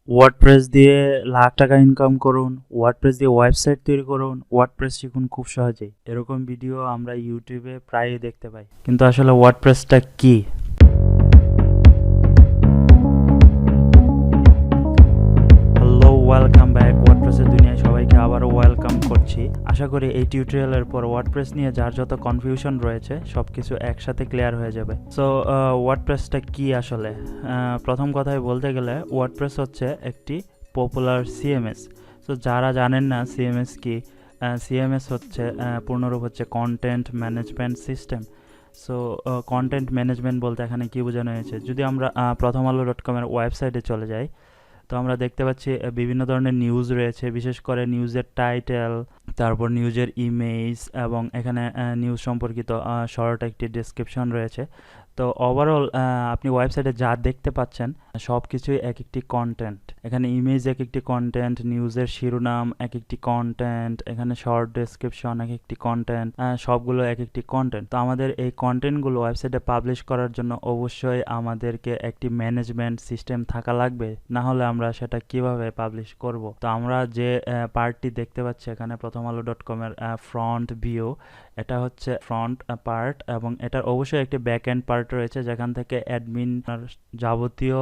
WordPress দিয়ে লাখ টাকা income করুন, ওয়ার্ডপ্রেস দিয়ে ওয়েবসাইট তৈরি করুন, ওয়ার্ডপ্রেস শিখুন খুব সহজেই। এরকম ভিডিও আমরা ইউটিউবে প্রায়ই দেখতে পাই, কিন্তু আসলে ওয়ার্ডপ্রেসটা কি? Hello, welcome back. ওয়ার্ডপ্রেসের দুনিয়ায় সবাইকে আবারও ওয়েলকাম করছি। আশা করি এই টিউটোরিয়ালের পর ওয়ার্ডপ্রেস নিয়ে যার যত কনফিউশন রয়েছে সব কিছু একসাথে ক্লিয়ার হয়ে যাবে। সো ওয়ার্ডপ্রেসটা কি আসলে? প্রথম কথায় বলতে গেলে ওয়ার্ডপ্রেস হচ্ছে একটি পপুলার সিএমএস। সো যারা জানেন না সিএমএস কি, সিএমএস হচ্ছে পূর্ণরূপ হচ্ছে content management system. So content management বলতে এখানে কি বোঝানো হয়েছে, যদি আমরা প্রথমআলো.com-এর ওয়েবসাইটে চলে যাই, তো আমরা দেখতে পাচ্ছি বিভিন্ন ধরনের নিউজ রয়েছে, বিশেষ করে নিউজের টাইটেল, তারপর নিউজের ইমেজ, এবং এখানে নিউজ সম্পর্কিত শর্ট একটি ডেসক্রিপশন রয়েছে। তো ওভারঅল আপনি ওয়েবসাইটে যা দেখতে পাচ্ছেন সব কিছুই এক একটি কন্টেন্ট। এখানে ইমেজ এক একটি কন্টেন্ট, নিউজের শিরোনাম এক একটি কন্টেন্ট, এখানে শর্ট ডেসক্রিপশন এক একটি কন্টেন্ট, সবগুলো এক একটি কন্টেন্ট। তো আমাদের এই কন্টেন্টগুলো ওয়েবসাইটে পাবলিশ করার জন্য অবশ্যই আমাদেরকে একটি ম্যানেজমেন্ট সিস্টেম থাকা লাগবে, না হলে আমরা সেটা কিভাবে পাবলিশ করব? তো আমরা যে পার্টটি দেখতে পাচ্ছি এখানে প্রথমআলো.com-এর ফ্রন্ট ভিউ, এটা হচ্ছে ফ্রন্ট পার্ট, এবং এটার অবশ্যই একটি ব্যাক এন্ড পার্ট রয়েছে যেখান থেকে অ্যাডমিন যাবতীয়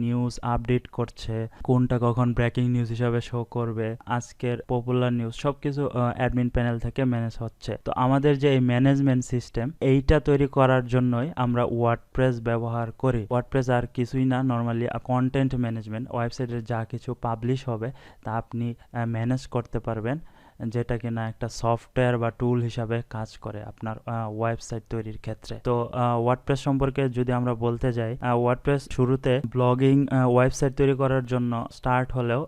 নিউজ আপডেট করছে, কোনটা কখন ব্রেকিং নিউজ হিসাবে শো করবে, আজকের পপুলার নিউজ, সবকিছু অ্যাডমিন প্যানেল থেকে ম্যানেজ হচ্ছে। তো আমাদের যে এই ম্যানেজমেন্ট সিস্টেম, এইটা তৈরি করার জন্যই আমরা ওয়ার্ডপ্রেস ব্যবহার করি। ওয়ার্ডপ্রেস আর কিছুই না, নর্মালি কন্টেন্ট ম্যানেজমেন্ট। ওয়েবসাইটে যা কিছু পাবলিশ হবে তা আপনি ম্যানেজ করতে পারবেন, যেটা কিনা একটা সফটওয়্যার বা টুল হিসাবে কাজ করে আপনার ওয়েবসাইট তৈরির ক্ষেত্রে। তো ওয়ার্ডপ্রেস সম্পর্কে যদি আমরা বলতে যাই, ওয়ার্ডপ্রেস শুরুতে ব্লগিং ওয়েবসাইট তৈরি করার জন্য স্টার্ট হলেও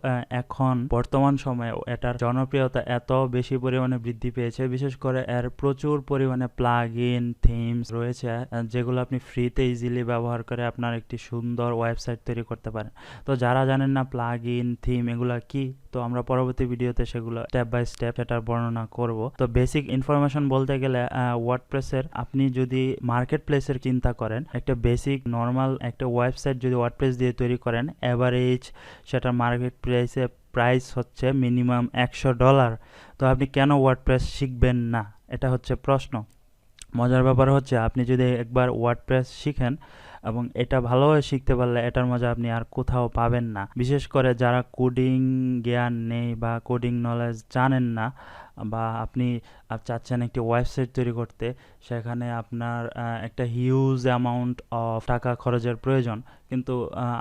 এখন বর্তমান সময়ে এটার জনপ্রিয়তা এত বেশি পরিমাণে বৃদ্ধি পেয়েছে, বিশেষ করে এর প্রচুর পরিমাণে প্লাগ ইন থিমস রয়েছে, যেগুলো আপনি ফ্রিতে ইজিলি ব্যবহার করে আপনার একটি সুন্দর ওয়েবসাইট তৈরি করতে পারেন। তো যারা জানেন না প্লাগ ইন থিম এগুলা কি, তো আমরা পরবর্তী ভিডিওতে সেগুলো স্টেপ বাই স্টেপ সেটার বর্ণনা করব। তো বেসিক ইনফরমেশন বলতে গেলে ওয়ার্ডপ্রেসের, আপনি যদি মার্কেট প্লেসের চিন্তা করেন, একটা বেসিক নর্মাল একটা ওয়েবসাইট যদি ওয়ার্ডপ্রেস দিয়ে তৈরি করেন, এভারেজ সেটার মার্কেট প্লেসে প্রাইস হচ্ছে মিনিমাম $100। তো আপনি কেন ওয়ার্ডপ্রেস শিখবেন না, এটা হচ্ছে প্রশ্ন। মজার ব্যাপার হচ্ছে আপনি যদি একবার ওয়ার্ডপ্রেস শিখেন এবং এটা ভালোভাবে শিখতে পারলে এটার মজা আপনি আর কোথাও পাবেন না। বিশেষ করে যারা কোডিং জ্ঞান নেই বা কোডিং নলেজ জানেন না, বা আপনি চাচ্ছেন একটি ওয়েবসাইট তৈরি করতে, সেখানে আপনার একটা হিউজ অ্যামাউন্ট অফ টাকা খরচের প্রয়োজন, কিন্তু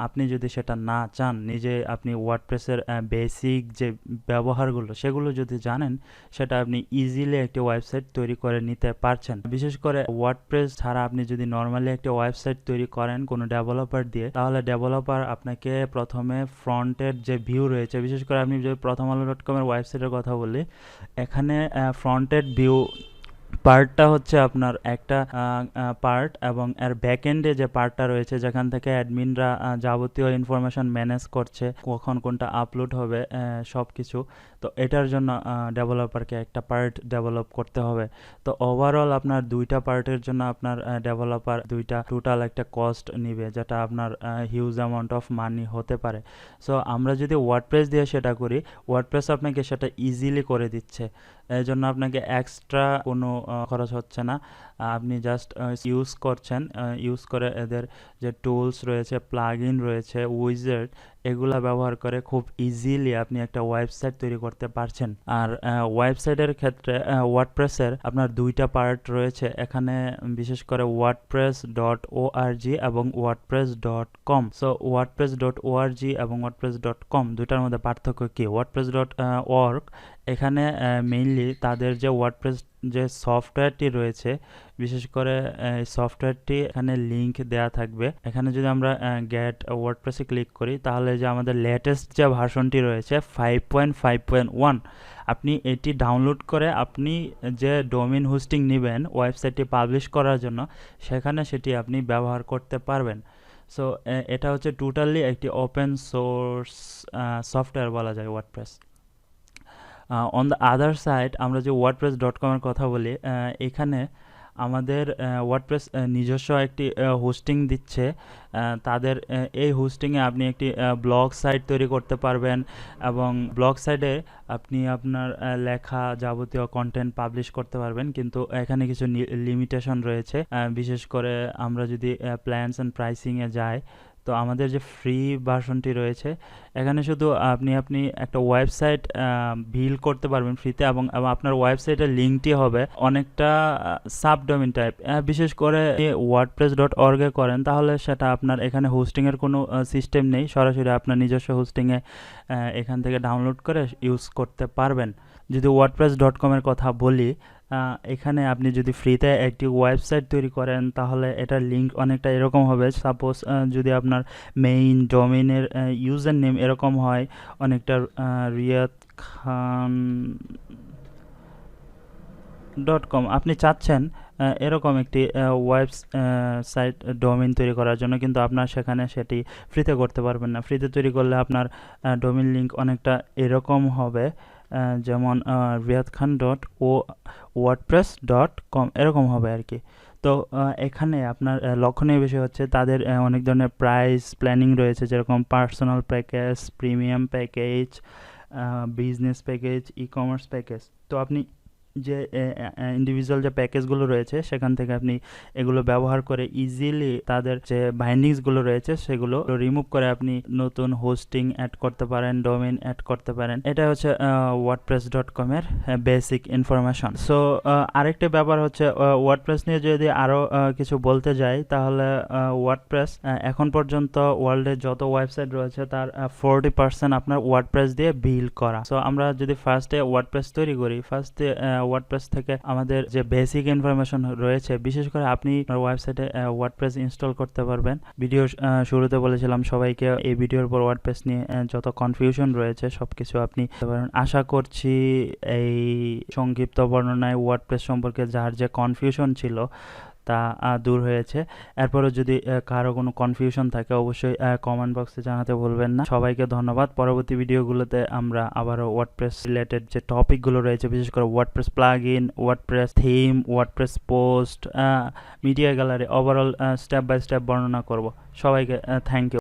আপনি যদি সেটা না চান, নিজে আপনি ওয়ার্ডপ্রেসের বেসিক যে ব্যবহারগুলো সেগুলো যদি জানেন, সেটা আপনি ইজিলি একটি ওয়েবসাইট তৈরি করে নিতে পারছেন। বিশেষ করে ওয়ার্ডপ্রেস ছাড়া আপনি যদি নর্মালি একটা ওয়েবসাইট তৈরি করেন কোনো ডেভেলপার দিয়ে, তাহলে ডেভেলপার আপনাকে প্রথমে ফ্রন্টের যে ভিউ রয়েছে, বিশেষ করে আপনি যদি প্রথমআলো.com-এর ওয়েবসাইটের কথা বলি, এখানে ফ্রন্টেড ভিউ পার্টটা হচ্ছে আপনার একটা পার্ট, এবং এর ব্যাক এন্ডে যে পার্টটা রয়েছে যেখান থেকে অ্যাডমিনরা যাবতীয় ইনফরমেশন ম্যানেজ করছে, কখন কোনটা আপলোড হবে সব কিছু। তো এটার জন্য ডেভেলপারকে একটা পার্ট ডেভেলপ করতে হবে। তো ওভারঅল আপনার দুইটা পার্টের জন্য আপনার ডেভেলপার দুইটা টোটাল একটা কস্ট নিবে, যেটা আপনার হিউজ অ্যামাউন্ট অফ মানি হতে পারে। সো আমরা যদি ওয়ার্ডপ্রেস দিয়ে সেটা করি, ওয়ার্ডপ্রেস আপনাকে সেটা ইজিলি করে দিচ্ছে, এই জন্য আপনাকে এক্সট্রা কোনো খরচ হচ্ছে না। আপনি জাস্ট ইউজ করছেন, ইউজ করে এদের যে টুলস রয়েছে, প্লাগ ইন রয়েছে, উইজার্ড, এগুলা ব্যবহার করে খুব ইজিলি আপনি একটা ওয়েবসাইট তৈরি করতে পারছেন। আর ওয়েবসাইটের ক্ষেত্রে ওয়ার্ডপ্রেসের আপনার দুইটা পার্ট রয়েছে এখানে, বিশেষ করে wordpress.org এবং wordpress.com। সো wordpress.org এবং wordpress.com দুইটার মধ্যে পার্থক্য কি? wordpress.org এখানে মেইনলি তাদের যে ওয়ার্ডপ্রেস যে সফটওয়্যারটি রয়েছে, বিশেষ করে এই সফটওয়্যারটি এখানে লিংক দেয়া থাকবে। এখানে যদি আমরা গেট ওয়ার্ডপ্রেসে ক্লিক করি, তাহলে যে আমাদের লেটেস্ট যে ভার্সনটি রয়েছে 5.5.1, আপনি এটি ডাউনলোড করে আপনি যে ডোমেইন হোস্টিং নেবেন ওয়েবসাইটটি পাবলিশ করার জন্য, সেখানে সেটি আপনি ব্যবহার করতে পারবেন। সো এটা হচ্ছে টোটালি একটি ওপেন সোর্স সফটওয়্যার বলা যায় WordPress. On the other side আমরা যে wordpress.com এর কথা বলি, এখানে আমাদের ওয়ার্ডপ্রেস নিজস্ব একটি হোস্টিং দিচ্ছে। তাদের এই হোস্টিংয়ে আপনি একটি ব্লগ সাইট তৈরি করতে পারবেন এবং ব্লগ সাইটে আপনি আপনার লেখা যাবতীয় কন্টেন্ট পাবলিশ করতে পারবেন, কিন্তু এখানে কিছু লিমিটেশন রয়েছে। বিশেষ করে আমরা যদি প্ল্যানস অ্যান্ড প্রাইসিংয়ে যাই, তো আমাদের যে ফ্রি ভার্সনটি রয়েছে এখানে শুধু আপনি একটা ওয়েবসাইট বিল্ড করতে পারবেন ফ্রিতে, এবং আপনার ওয়েবসাইটের লিঙ্কটি হবে অনেকটা সাবডোমেন টাইপ। বিশেষ করে wordpress.org এ করেন তাহলে সেটা আপনার এখানে হোস্টিংয়ের কোনো সিস্টেম নেই, সরাসরি আপনার নিজস্ব হোস্টিংয়ে এখান থেকে ডাউনলোড করে ইউজ করতে পারবেন। যদি wordpress.com এর কথা বলি, এখানে আপনি যদি ফ্রিতে একটি ওয়েবসাইট তৈরি করেন তাহলে এটার লিঙ্ক অনেকটা এরকম হবে। সাপোজ যদি আপনার মেইন ডোমেইনের ইউজার নেম এরকম হয় অনেকটা রিয়াদ খান .com, আপনি চাচ্ছেন এরকম একটি ওয়েবসাইট ডোমেইন তৈরি করার জন্য, কিন্তু আপনার সেখানে সেটি ফ্রিতে করতে পারবেন না। ফ্রিতে তৈরি করলে আপনার ডোমেইন লিঙ্ক অনেকটা এরকম হবে, যেমন riyadkhan.wordpress.com এরকম হবে আর কি। তো এখানে আপনার লক্ষণীয় বিষয় হচ্ছে তাদের অনেক ধরনের প্রাইস প্ল্যানিং রয়েছে, যেরকম personal package, premium package, business package, e commerce package. তো আপনি যে ইন্ডিভিজুয়াল যে প্যাকেজগুলো রয়েছে সেখান থেকে আপনি এগুলো ব্যবহার করে ইজিলি তাদের যে বাইন্ডিংসগুলো রয়েছে সেগুলো রিমুভ করে আপনি নতুন হোস্টিং অ্যাড করতে পারেন, ডোমেইন অ্যাড করতে পারেন। এটা হচ্ছে wordpress.com এর বেসিক ইনফরমেশন। সো আরেকটা ব্যাপার হচ্ছে ওয়ার্ডপ্রেস নিয়ে যদি আরও কিছু বলতে যাই তাহলে ওয়ার্ডপ্রেস এখন পর্যন্ত ওয়ার্ল্ডের যত ওয়েবসাইট রয়েছে তার 40% আপনার ওয়ার্ডপ্রেস দিয়ে বিল্ড করা। সো আমরা যদি ফার্স্টে ওয়ার্ডপ্রেস তৈরি করি, ফার্স্টে ওয়ার্ডপ্রেস থেকে আমাদের যে বেসিক ইনফরমেশন রয়েছে, বিশেষ করে আপনি ওয়েবসাইটে ওয়ার্ডপ্রেস ইনস্টল করতে পারবেন। ভিডিও শুরুতে বলেছিলাম সবাইকে এই ভিডিওর পর ওয়ার্ডপ্রেস নিয়ে যত কনফিউশন রয়েছে সবকিছু আপনি আশা করছি এই সংক্ষিপ্ত বর্ণনায় ওয়ার্ডপ্রেস সম্পর্কে যার যে কনফিউশন ছিল তা দূর হয়েছে। এরপরও যদি কারো কোনো কনফিউশন থাকে অবশ্যই কমেন্ট বক্সে জানাতে ভুলবেন না। সবাইকে ধন্যবাদ। পরবর্তী ভিডিওগুলোতে আমরা আবারও ওয়ার্ডপ্রেস রিলেটেড যে টপিকগুলো রয়েছে, বিশেষ করে WordPress plugin, WordPress theme, WordPress post, media gallery, overall step by step বর্ণনা করব। সবাইকে থ্যাংক ইউ।